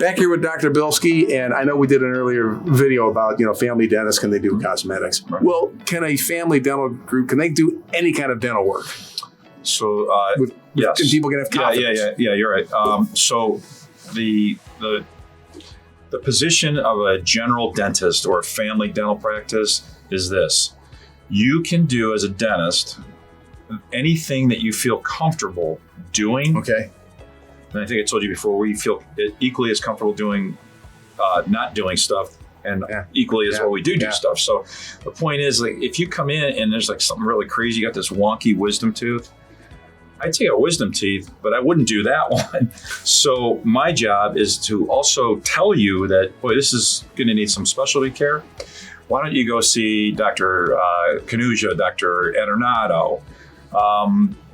Back here with Dr. Bilski, and I know we did an earlier video about, family dentists, can they do cosmetics? Right. Well, can a family dental group, can they do any kind of dental work? So, yes. Can people can have confidence? Yeah, you're right. So the position of a general dentist or a family dental practice is this. You can do as a dentist anything that you feel comfortable doing. Okay. And I think I told you before, we feel equally as comfortable doing, not doing stuff, and equally as well we do stuff. So the point is, like, if you come in and there's like something really crazy, you got this wonky wisdom tooth, I'd take a wisdom teeth, but I wouldn't do that one. So my job is to also tell you that, boy, this is going to need some specialty care. Why don't you go see Dr. Canuja, Dr. Adornato,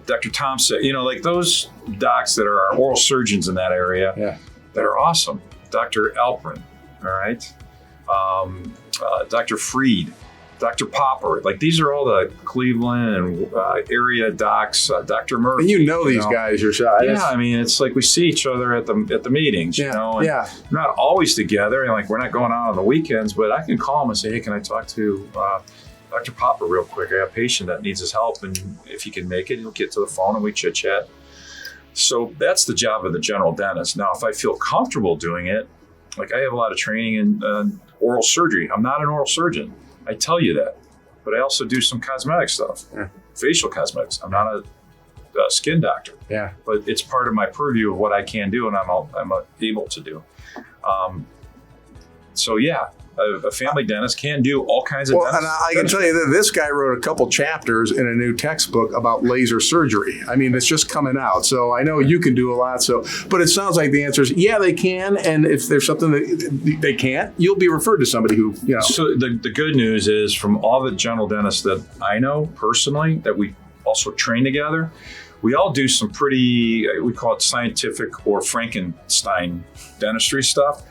Dr. Thompson, like those docs that are our oral surgeons in that area that are awesome. Dr. Alprin, all right? Dr. Freed, Dr. Popper, like these are all the Cleveland and area docs, Dr. Murphy. And these guys yourself. Yeah, I mean, it's like we see each other at the meetings, and we're not always together, and like we're not going out on the weekends, but I can call them and say, hey, can I talk to Dr. Popper real quick? I have a patient that needs his help, and if he can make it, he'll get to the phone and we chit chat. So that's the job of the general dentist. Now, if I feel comfortable doing it, like I have a lot of training in oral surgery. I'm not an oral surgeon. I tell you that, but I also do some cosmetic stuff, facial cosmetics. I'm not a skin doctor, but it's part of my purview of what I can do and I'm able to do. A family dentist can do all kinds of and I can tell you that this guy wrote a couple chapters in a new textbook about laser surgery. I mean, it's just coming out. So I know you can do a lot. But it sounds like the answer is, they can. And if there's something that they can't, you'll be referred to somebody who, So the good news is, from all the general dentists that I know personally, that we also train together, we all do some pretty, we call it scientific or Frankenstein dentistry stuff.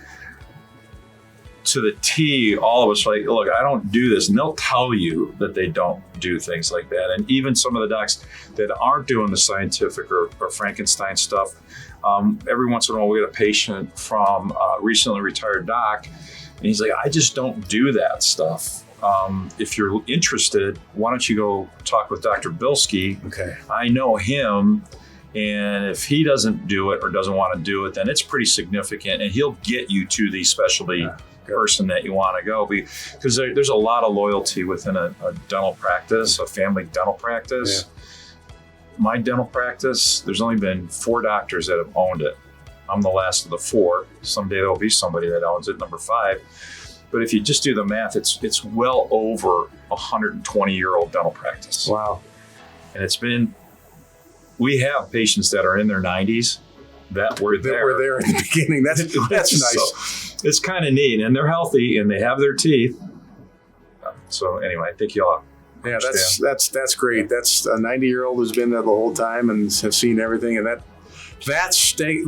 To the T, all of us are like, look, I don't do this. And they'll tell you that they don't do things like that. And even some of the docs that aren't doing the scientific or Frankenstein stuff, every once in a while we get a patient from a recently retired doc, and he's like, I just don't do that stuff. If you're interested, why don't you go talk with Dr. Bilski? Okay. I know him. And if he doesn't do it or doesn't want to do it, then it's pretty significant, and he'll get you to the specialty person that you want to go, because there's a lot of loyalty within a dental practice, a family dental practice. My dental practice, there's only been 4 doctors that have owned it. I'm the last of the 4. Someday there'll be somebody that owns it, number 5. But if you just do the math, it's well over 120-year-old dental practice. Wow. And we have patients that are in their 90s that were there at the beginning. That's nice. So it's kind of neat, and they're healthy and they have their teeth. So anyway, I think y'all. Yeah, that's great. That's a 90-year-old who's been there the whole time and has seen everything, and that's staying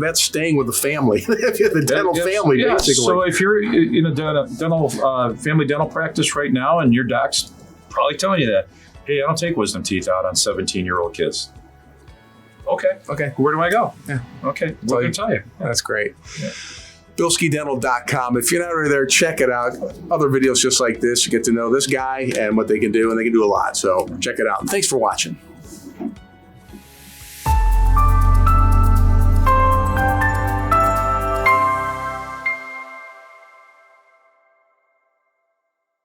with the family, the dental family, basically. So if you're in a family dental practice right now, and your doc's probably telling you that, hey, I don't take wisdom teeth out on 17-year-old kids. Okay. Where do I go? Yeah. Okay. What can I tell you? That's great. Yeah. BilskiDental.com. If you're not already there, check it out. Other videos just like this. You get to know this guy and what they can do, and they can do a lot. So check it out. And thanks for watching.